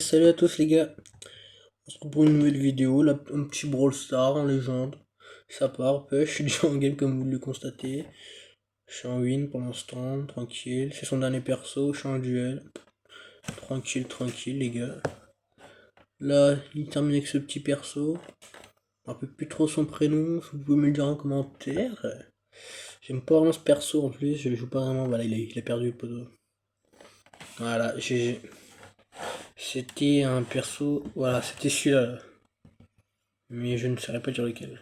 Salut à tous les gars, on se retrouve pour une nouvelle vidéo, un petit Brawl Stars en légende. Ça part, je suis déjà en game comme vous le constatez. Je suis en win pour l'instant, tranquille. C'est son dernier perso, je suis en duel. Tranquille, tranquille les gars. Là, il termine avec ce petit perso. Je me rappelle plus trop son prénom, si vous pouvez me le dire en commentaire. J'aime pas vraiment ce perso en plus, je le joue pas vraiment. Voilà, il a perdu le poteau. Voilà, GG. C'était un perso, voilà, c'était celui-là. Mais je ne saurais pas dire lequel.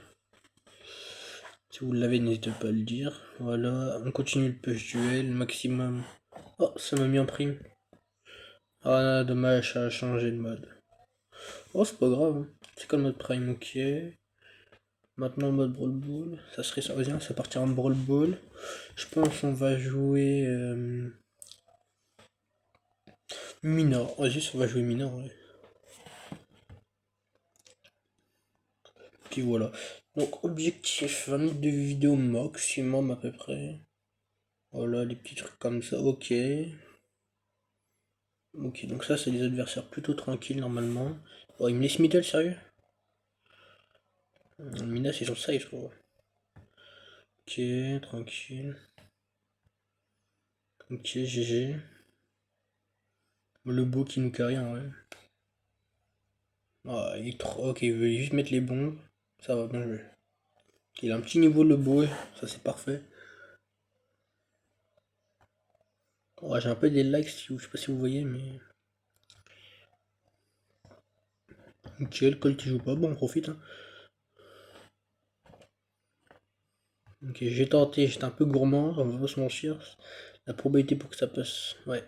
Si vous l'avez, n'hésitez pas à le dire. Voilà, on continue le push duel, maximum. Oh, ça m'a mis en prime. Ah, dommage, ça a changé de mode. Oh, c'est pas grave, hein. C'est comme notre prime, ok. Maintenant, mode Brawl Ball. Ça serait ça, vas-y, ça partira en Brawl Ball. Je pense qu'on va jouer mineur. Vas-y, ça va jouer mineur, ouais. Puis voilà. Donc, objectif 20 minutes de vidéo maximum à peu près. Voilà, des petits trucs comme ça, ok. Ok, donc ça, c'est des adversaires plutôt tranquilles normalement. Oh, il me laisse middle, sérieux? Mina, c'est sur safe, gros. Ok, tranquille. Ok, GG. Le beau qui nous carry en vrai. Ah, il est trop. Ok, il veut juste mettre les bombes. Ça va, bien joué. Il a un petit niveau le beau, ça c'est parfait. Oh, j'ai un peu des lags, je sais pas si vous voyez, mais. Ok, le Colt il joue pas, bon, on profite. Hein. Ok, j'ai tenté, j'étais un peu gourmand, on va pas se mentir. La probabilité pour que ça passe. Ouais.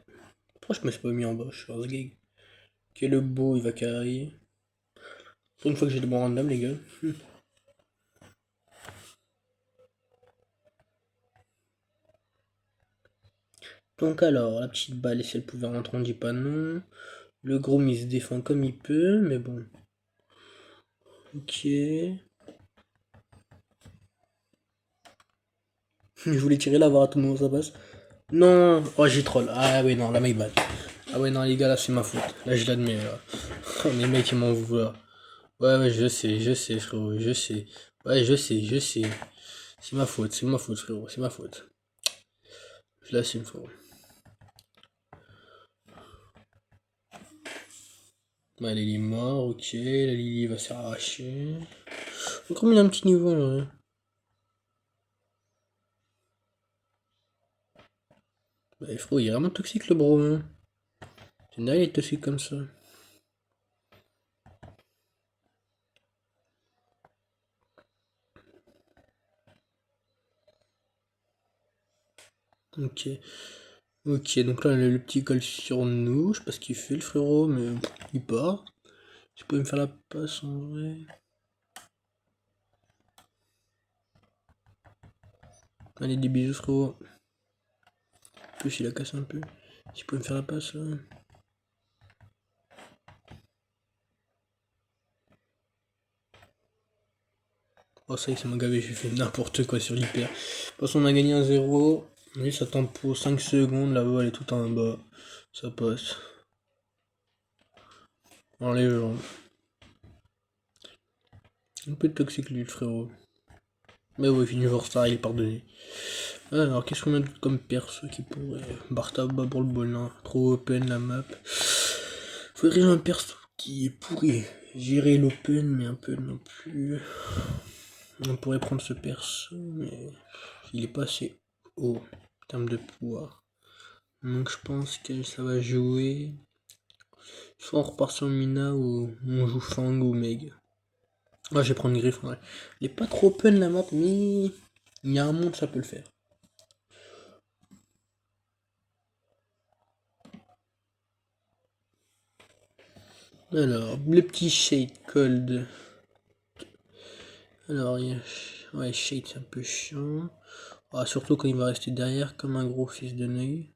Pourquoi je me suis pas mis en bas, je suis un gag. Ok, le beau il va carry. Pour une fois que j'ai des bons random, les gars. Donc alors, la petite balle, si elle pouvait rentrer, on dit pas non. Le gros, il se défend comme il peut, mais bon. Ok. Je voulais tirer là, voir à tout moment ça passe. Non. Oh, j'ai troll. Ah ouais, non, là, my bad. Ah ouais, non, les gars, là, c'est ma faute. Là, je l'admets, là. Oh, les mecs, ils m'en vouloir. Ouais, ouais, je sais, frérot, je sais. Ouais, je sais. C'est ma faute, frérot, c'est ma faute. Je l'assume, frérot. Ouais, il est mort, ok. La Lily va se faire arracher. Encore mis un petit niveau, là. Bah, frérot, il est vraiment toxique, le bro, hein. C'est dingue, il est toxique comme ça. Ok. Ok, donc là, le petit colle sur nous. Je sais pas ce qu'il fait, le frérot, mais il part. Tu peux me faire la passe en vrai. Allez, des bisous, frérot. En plus, il a cassé un peu. Tu peux me faire la passe là. Oh, ça y est, ça m'a gavé. J'ai fait n'importe quoi sur l'hyper. De toute façon, on a gagné un 0. Oui, ça tombe pour 5 secondes. Là-bas, elle est tout en bas. Ça passe. En légende. Un peu toxique, lui, le frérot. Mais ouais, fini Star, il est pardonné. Alors, qu'est-ce qu'on a d'autre comme perso qui pourrait. Bartaba pour le bol, non. Trop open la map. Faudrait un perso qui est pourri. Gérer l'open, mais un peu non plus. On pourrait prendre ce perso, mais il est pas assez haut en termes de pouvoir. Donc je pense que ça va jouer. Soit on repart sur Mina ou on joue Fang ou Meg. Moi je vais prendre Griff en vrai. Il est pas trop open la map, mais il y a un monde, ça peut le faire. Alors, le petit Shade Cold. Alors, ouais, Shade c'est un peu chiant. Ah, surtout quand il va rester derrière comme un gros fils de neuil.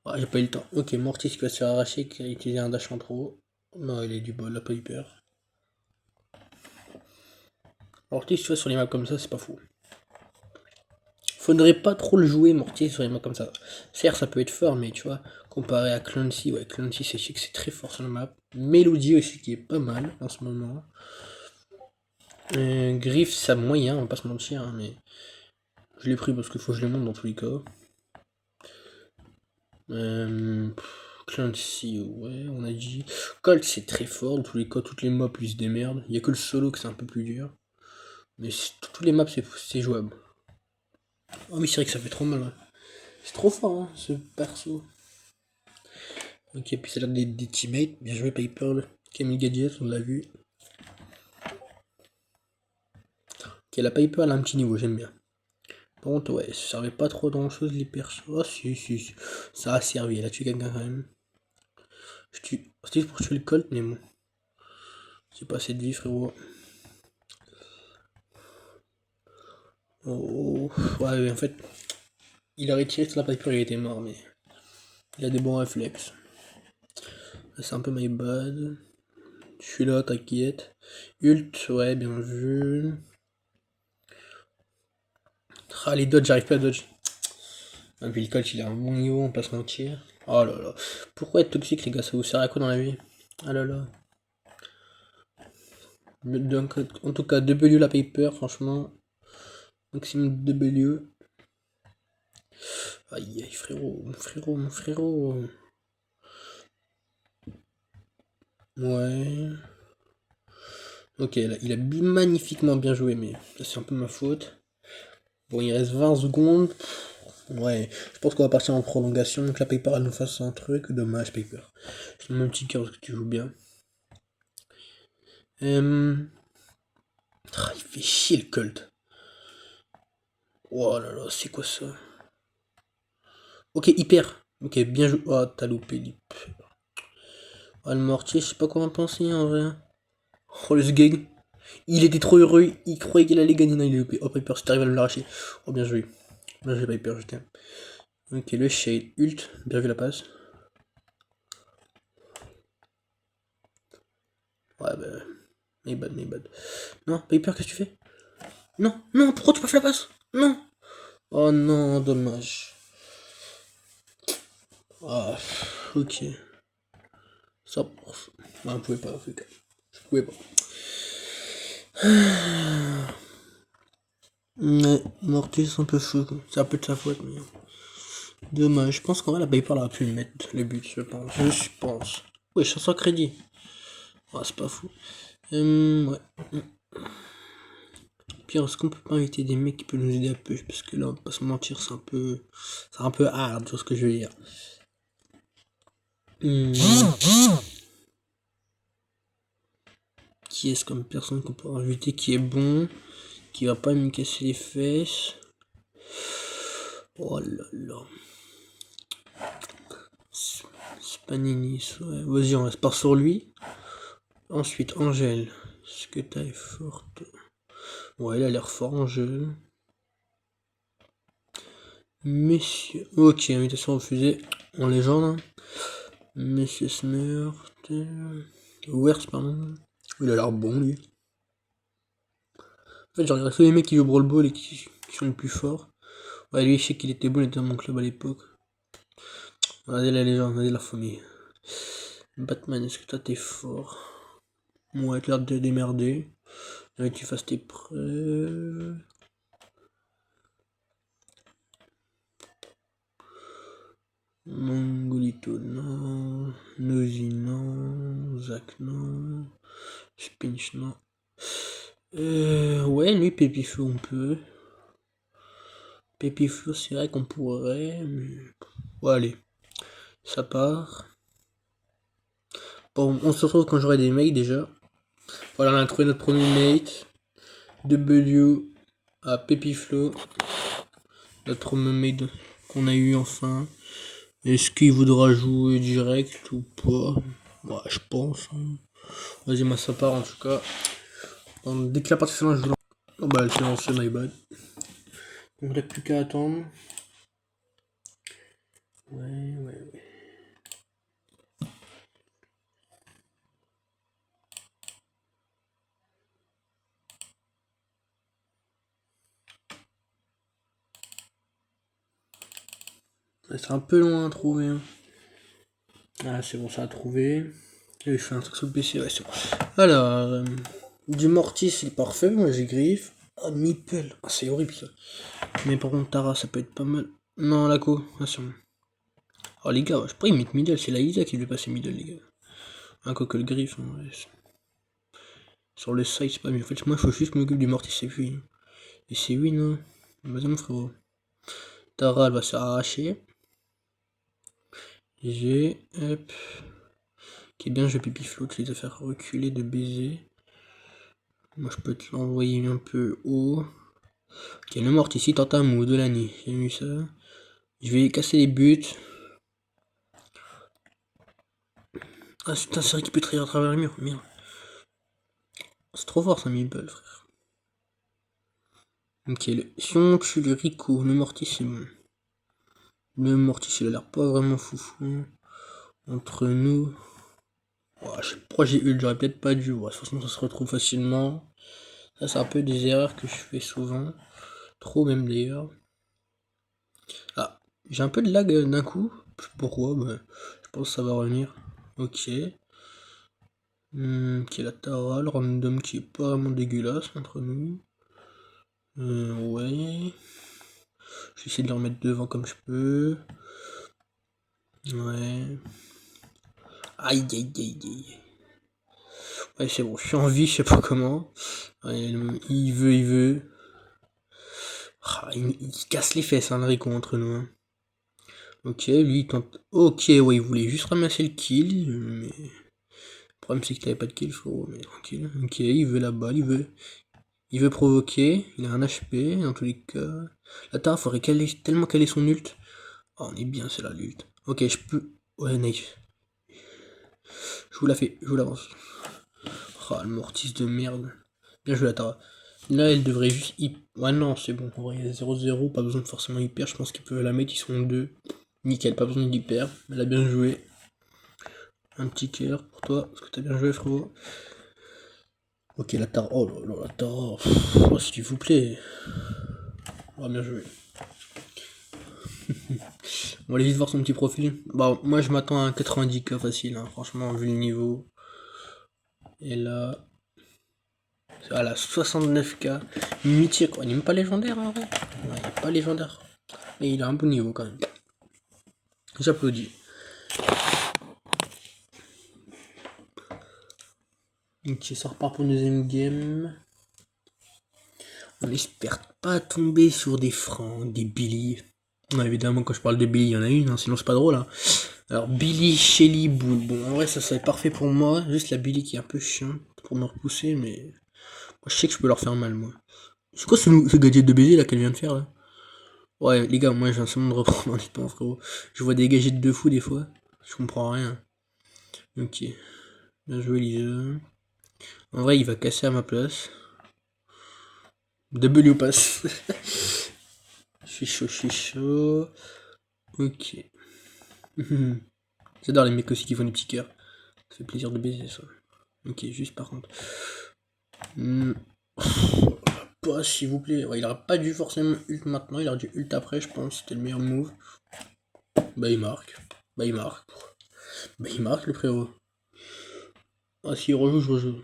Ah, j'ai pas eu le temps. Ok, Mortis qui va se faire arracher, qui a utilisé un dash en trop. Non, il est du bol, il a pas eu peur. Mortis, tu vois, sur les maps comme ça, c'est pas fou. Faudrait pas trop le jouer, Mortis, sur les maps comme ça. Certes, ça peut être fort, mais tu vois, Comparé à Clancy, ouais, Clancy c'est chic, c'est très fort sur la map. Melody aussi qui est pas mal en ce moment. Griff, ça moyen, on va pas se mentir, hein, mais je l'ai pris parce qu'il faut que je le monte dans tous les cas. Clancy, ouais, on a dit. Colt, c'est très fort, dans tous les cas, toutes les maps lui se démerdent. Il y a que le solo que c'est un peu plus dur. Mais tous les maps, c'est jouable. Oh, mais c'est vrai que ça fait trop mal, ouais. C'est trop fort, hein, ce perso. Ok, puis ça a l'air des teammates. Bien joué, Piper. Camille Gadget, on l'a vu. Ok, la Piper, elle a un petit niveau, j'aime bien. Par contre, ouais, ça servait pas trop grand chose les persos. Ah, si. Ça a servi, elle a tué quelqu'un quand même. C'était pour tuer le Colt, mais bon. C'est pas assez de vie, frérot. Oh, ouais, en fait, il a retiré sur la Piper, il était mort, mais il a des bons réflexes. C'est un peu my bad. Je suis là, t'inquiète. Ult, ouais, bien vu. Ah, les dodge, j'arrive pas à dodge. Ah, puis le Colt, il a un bon niveau, on peut se mentir. Oh là là. Pourquoi être toxique, les gars? Ça vous sert à quoi dans la vie? Ah là là. Donc, en tout cas, W la Piper, franchement. Maximum W. Aïe aïe, frérot, mon frérot. Ouais. Ok, là, il a magnifiquement bien joué, mais c'est un peu ma faute. Bon, il reste 20 secondes. Ouais, je pense qu'on va partir en prolongation, donc la Piper elle nous fasse un truc. Dommage, Piper. C'est mon petit cœur parce que tu joues bien. Il fait chier le Colt. Oh là là, c'est quoi ça? Ok, hyper. Ok, bien joué. Oh, t'as loupé l'hyper. Oh, le mortier, je sais pas quoi en penser en vrai. Oh, le Sgeg. Il était trop heureux, il croyait qu'il allait gagner. Non, il est loupé. Oh, Piper, si t'arrives à me l'arracher. Oh, bien joué. Bien joué, Piper, je t'aime. Ok, le Shade Ult. Bien vu la passe. Ouais, bah. My bad. Non, Piper, qu'est-ce que tu fais? Non, pourquoi tu pas fait la passe? Non. Oh non, dommage. Ah, ok. Ça, on pouvait pas, en tout cas. Je pouvais pas. Ouais, Mortis, c'est un peu fou, quoi. C'est un peu de sa faute, mais. Dommage. Je pense qu'en vrai, la Piper aurait pu mettre le but, je pense. Je pense. Oui, 500 crédits. Ah, c'est pas fou. Ouais. Pire, est-ce qu'on peut pas inviter des mecs qui peuvent nous aider un peu? Parce que là, on va pas se mentir, c'est un peu. C'est un peu hard, tu vois ce que je veux dire. Qui est-ce comme personne qu'on peut inviter qui est bon, qui va pas me casser les fesses? Oh là là. Spanini, ouais. Vas-y, on reste part sur lui. Ensuite, Angèle. Est-ce que t'as forte? Ouais, il a l'air fort, Angèle. Messieurs. Ok, invitation refusée. En légende. Monsieur Smurf. Wers, pardon. Il a l'air bon, lui. En fait, genre, il reste que les mecs qui jouent au Brawl Ball et qui sont les plus forts. Ouais, lui, je sais qu'il était bon, il était dans mon club à l'époque. Regardez la légende, regardez la famille. Batman, est-ce que toi t'es fort? Ouais, t'as l'air de démerder. J'aimerais que tu fasses tes preuves. Mongolito, non. Nosy, non. Zach, non. Spinch, non. Ouais, lui, Pépiflou, on peut. Pépiflou, c'est vrai qu'on pourrait, mais. Ouais, allez, ça part. Bon, on se retrouve quand j'aurai des mates déjà. Voilà, on a trouvé notre premier mate. W à Pépiflou. Notre premier mate qu'on a eu enfin. Est-ce qu'il voudra jouer direct ou pas? Ouais, je pense. Hein. Vas-y, moi ça part en tout cas. Donc, dès que la partie se lance, je vous lance. Oh bah, elle s'est lancée, my bad. Donc, il n'y a plus qu'à attendre. Ouais. C'est un peu loin à trouver. Hein. Ah, c'est bon, ça a trouvé. Je fais un truc sur le PC, ouais, c'est bon. Alors, du Mortis, c'est parfait, moi j'ai griffe. Ah, Meeple, ah, c'est horrible ça. Mais par contre, Tara, ça peut être pas mal. Non, Laco, ah, c'est bon. Oh les gars, je pourrais mettre middle, c'est la Isa qui veut passer middle, les gars. Un quoi que le griffe, hein, ouais. Sur le side, c'est pas mieux. En fait, moi, il faut juste m'occuper du Mortis, c'est puis. Et c'est win, hein. Vas-y, mon frérot. Tara, elle va se arracher. J'ai. Hop. Qui est bien, je pipi float, je les ai fait reculer de baiser. Moi, je peux te l'envoyer un peu haut. Ok, le Mortis ici, tente un move de l'année. J'ai vu ça. Je vais casser les buts. Ah putain, c'est vrai qu'il peut trahir à travers le mur. Merde. C'est trop fort ça, Meeple, frère. Ok, si on tue le Rico, le Mortis, c'est bon. Le Mortis, il a l'air pas vraiment foufou. Entre nous. Oh, je sais pas pourquoi j'ai eu, j'aurais peut-être pas dû. Ouais, de toute façon, ça se retrouve facilement. Ça, c'est un peu des erreurs que je fais souvent. Trop même d'ailleurs. Ah, j'ai un peu de lag d'un coup. Je sais pas pourquoi, mais je pense que ça va revenir. Ok. Qui est la Tara, le random qui est pas vraiment dégueulasse entre nous. Ouais. Je vais essayer de le remettre devant comme je peux. Ouais. Aïe aïe aïe aïe. Ouais, c'est bon, je suis en vie, je sais pas comment. Ouais, il veut. Ah, il casse les fesses, hein, le Rico entre nous. Hein. Ok, lui il tente. Ok, ouais, il voulait juste ramasser le kill. Mais. Le problème c'est que t'avais pas de kill, frérot. Mais tranquille. Ok, il veut la balle, il veut. Il veut provoquer. Il a un HP dans tous les cas. La Tara, faudrait tellement caler son ult. Oh, on est bien, c'est là l'ult. Ok, je peux. Ouais, nice. Je vous la fais, je vous l'avance. Oh, le mortis de merde. Bien joué la Tara. Là, elle devrait juste Ouais, non, c'est bon. En vrai, il y a 0-0, pas besoin de forcément hyper. Je pense qu'ils peuvent la mettre, ils sont deux. Nickel, pas besoin d'hyper. Elle a bien joué. Un petit cœur pour toi, parce que t'as bien joué, frérot. Ok, la Tara. Oh là là, la Tara. Oh, s'il vous plaît. Oh, bien joué. On va aller vite voir son petit profil. Bah, moi, je m'attends à un 90k facile, hein, franchement, vu le niveau. Et là. À la 69k. Mythique, quoi. Il n'est même pas légendaire, en vrai. Ouais, il n'est pas légendaire. Et il a un bon niveau, quand même. J'applaudis. Ok, ça repart pour une deuxième game. On espère pas tomber sur des francs, des Billy. Non, évidemment, quand je parle de Billy, il y en a une, hein, sinon c'est pas drôle. Hein. Alors, Billy, Shelly, Bull. Bon, en vrai, ça serait parfait pour moi. Juste la Billy qui est un peu chiant pour me repousser, mais. Moi, je sais que je peux leur faire mal, moi. C'est quoi ce gadget de baiser là qu'elle vient de faire là? Ouais, les gars, moi je viens seulement de reprendre un temps, frérot. Je vois des gadgets de fou des fois. Je comprends rien. Ok. Bien joué, Lisa. En vrai, il va casser à ma place. W passe. Je suis chaud, je suis chaud. Ok. J'adore les mecs aussi qui font des petits cœurs. Ça fait plaisir de baiser ça. Ok, juste par contre. Pas s'il vous plaît. Ouais, il aurait pas dû forcément ult maintenant, il aurait dû ult après, je pense. C'était le meilleur move. Bah il marque. Bah il marque. Bah il marque le frérot. Ah si il rejoue, je rejoue.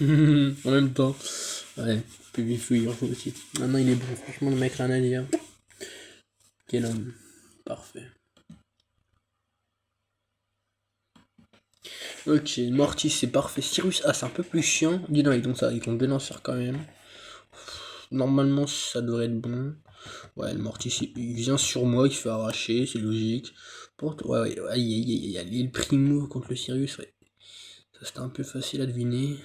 En même temps. Ouais, PvP il rejoue aussi. Maintenant il est bon, franchement le mec rien à dire. Quel homme. Parfait. Ok, Mortis c'est parfait. Cyrus, ah c'est un peu plus chiant. Dis donc, donc ça, ils vont dénoncer quand même. Normalement ça devrait être bon. Ouais, le Mortis il vient sur moi, il se fait arracher, c'est logique. Ouais, ouais, aïe aïe aïe aïe, le primo contre le Sirius, ouais. Ça c'était un peu facile à deviner.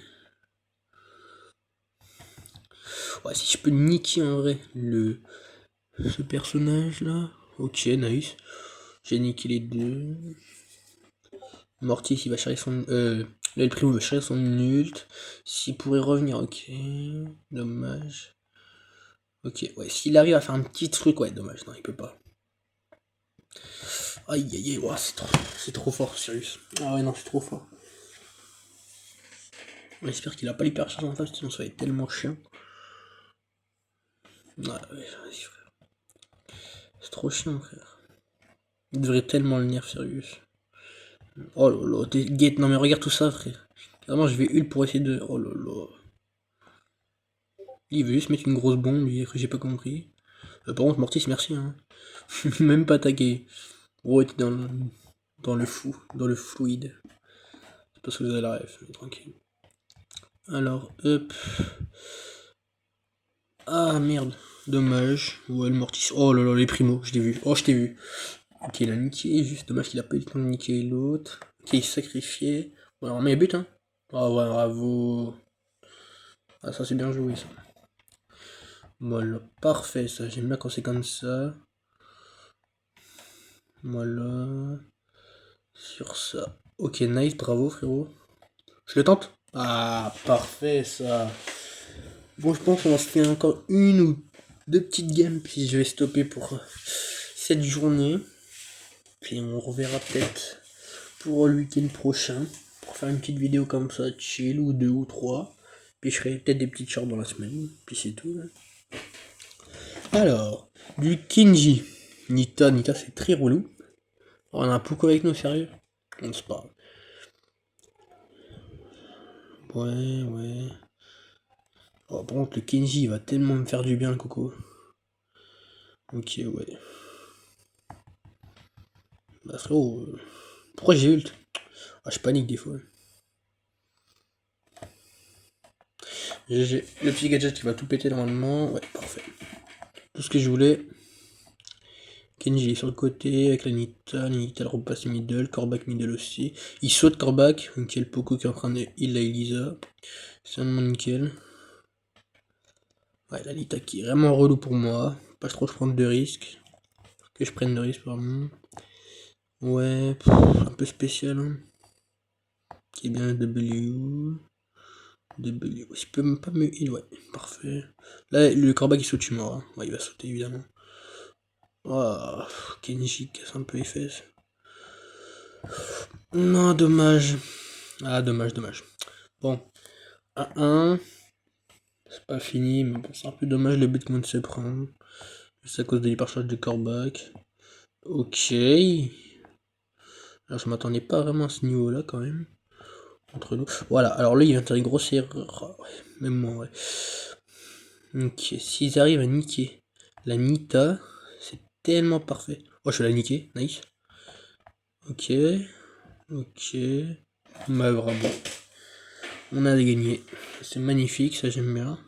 Ouais, si je peux niquer en vrai ce personnage là. Ok, nice. J'ai niqué les deux. Mortis il va chercher son. Là, le primo va chercher son ult. S'il pourrait revenir, ok. Dommage. Ok, ouais, s'il arrive à faire un petit truc, ouais, dommage, non, il peut pas. Aïe aïe aïe, ouais, c'est trop fort, Sirius. Ah ouais, non, c'est trop fort. On espère qu'il a pas l'hypercharge en face, sinon ça va être tellement chiant. Ouais, ouais, vas-y, frère. C'est trop chiant, frère. Il devrait tellement le nerf, sérieux. Oh là là, t'es guette. Non mais regarde tout ça, frère. Vraiment, je vais ult pour essayer de... Oh là là. Il veut juste mettre une grosse bombe, lui, j'ai pas compris. Par contre, Mortis, merci, hein. Même pas tagué. Oh, t'es dans le fou, dans le fluide. C'est parce que vous avez la ref, mais tranquille. Alors, hop. Ah merde, dommage. Ouais, le Mortis. Oh là là, les primos, je l'ai vu. Oh, je t'ai vu. Ok, il a niqué, juste dommage qu'il a pas eu le temps de niquer l'autre. Ok, il s'est sacrifié. Bon, alors, on met but, hein. Ah ouais, bravo. Ah, ça c'est bien joué, ça. Voilà, parfait, ça. J'aime bien quand c'est comme ça. Voilà. Sur ça. Ok, nice, bravo, frérot. Je le tente. Ah, parfait, ça. Bon, je pense qu'on va se faire encore une ou deux petites games, puis je vais stopper pour cette journée. Puis on reverra peut-être pour le week-end prochain, pour faire une petite vidéo comme ça, chill, ou deux ou trois. Puis je ferai peut-être des petites shorts dans la semaine, puis c'est tout. Alors, du Kinji. Nita c'est très relou. On a un Poco avec nous, sérieux? On se parle. Ouais. Oh, par contre, le Kenji il va tellement me faire du bien, le coco. Ok, ouais. Bah, frérot, pourquoi j'ai ult? Ah, je panique des fois. GG. Le petit gadget qui va tout péter normalement. Ouais, parfait. Tout ce que je voulais. Kenji est sur le côté avec la Nita elle repasse middle, Kor'bak middle aussi. Il saute Kor'bak, ok le Poco qui est en train de heal la Elisa. C'est vraiment nickel. Ouais, la Nita qui est vraiment relou pour moi. Pas trop je prends de risques. Que je prenne de risques, pardon. Ouais, un peu spécial. Hein. Qui est bien W. W. Je peux même pas me heal, ouais, parfait. Là, le Kor'bak il saute, je suis mort. Hein. Ouais, il va sauter évidemment. Oh, Kenji casse un peu les fesses. Non, dommage. Ah, dommage. Bon, 1-1. C'est pas fini, mais bon, c'est un peu dommage le but qu'on se prend. C'est à cause de l'hypercharge de Kor'bak. Ok. Alors, je m'attendais pas vraiment à ce niveau-là quand même. Entre nous. Voilà, alors là, il vient de faire une grosse erreur. Ouais, même moi, ouais. Ok, s'ils arrivent à niquer la Nita, c'est tellement parfait. Oh, je vais la niquer, nice. Ok. Bah, bravo. On a gagné. C'est magnifique, ça j'aime bien.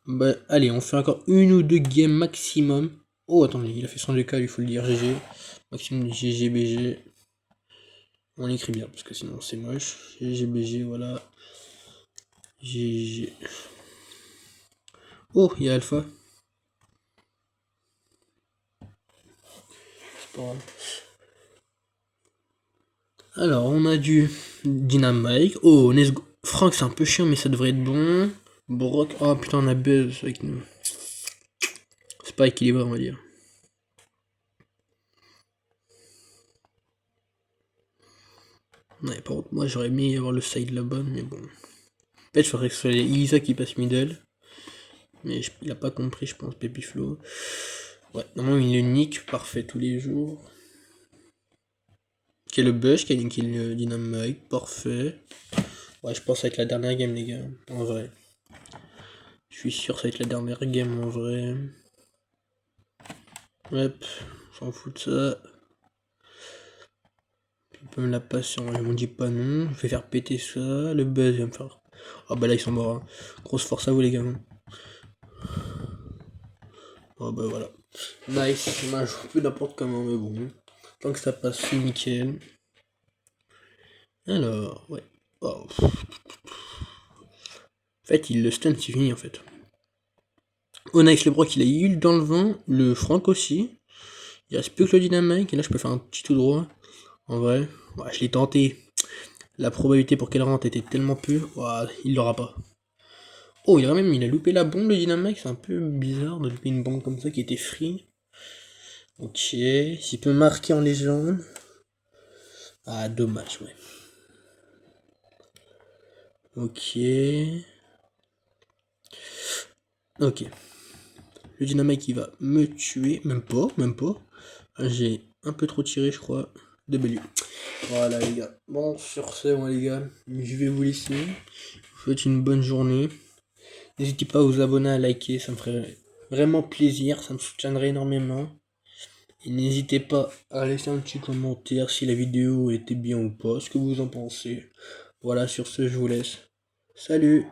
Bah, allez, on fait encore une ou deux games maximum. Oh, attendez, il a fait son DK, il faut le dire, GG. Maximum GG, BG. On l'écrit bien, parce que sinon c'est moche. GG, BG, voilà. GG. Oh, il y a Alpha. C'est pas grave. Alors, on a du Dynamite. Oh, Nesgo. Franck, c'est un peu chiant, mais ça devrait être bon. Brock. Oh putain, on a Buzz avec nous. C'est pas équilibré, on va dire. Ouais, par contre, moi j'aurais aimé avoir le side là-bas, mais bon. Peut-être il faudrait que ce soit Elisa qui passe middle. Mais il a pas compris, je pense, Babyflow. Ouais, normalement il le nique, parfait tous les jours. Qui est le Bush, qui a niqué le Dynamite, parfait. Ouais, je pense que ça va être la dernière game, les gars, en vrai. Je suis sûr que ça va être la dernière game, en vrai. Hop, on s'en fout de ça. Il peut me la passer, je m'en dis pas non. Je vais faire péter ça. Le Buzz va me faire. Ah bah là ils sont morts. Hein. Grosse force à vous les gars. Oh bah voilà. Nice. Moi je joue plus n'importe comment mais bon. Tant que ça passe c'est nickel. Alors, ouais. Oh. En fait il le stun c'est fini en fait. Onyx le Brock il a heal dans le vent. Le Frank aussi. Il reste plus que le Dynamite. Et là je peux faire un petit tout droit. En vrai. Ouais, je l'ai tenté. La probabilité pour qu'elle rentre était tellement peu. Ouais, il l'aura pas. Oh, il a loupé la bombe, le Dynamite, c'est un peu bizarre de louper une bombe comme ça qui était free. Ok, s'il peut marquer en légende. Ah, dommage, ouais. Ok. Ok. Le dynamite qui va me tuer. Même pas. J'ai un peu trop tiré, je crois. W. Voilà les gars. Bon, sur ce, moi les gars, je vais vous laisser. Je vous souhaite une bonne journée. N'hésitez pas à vous abonner, à liker, ça me ferait vraiment plaisir, ça me soutiendrait énormément. Et n'hésitez pas à laisser un petit commentaire si la vidéo était bien ou pas, ce que vous en pensez. Voilà, sur ce, je vous laisse. Salut!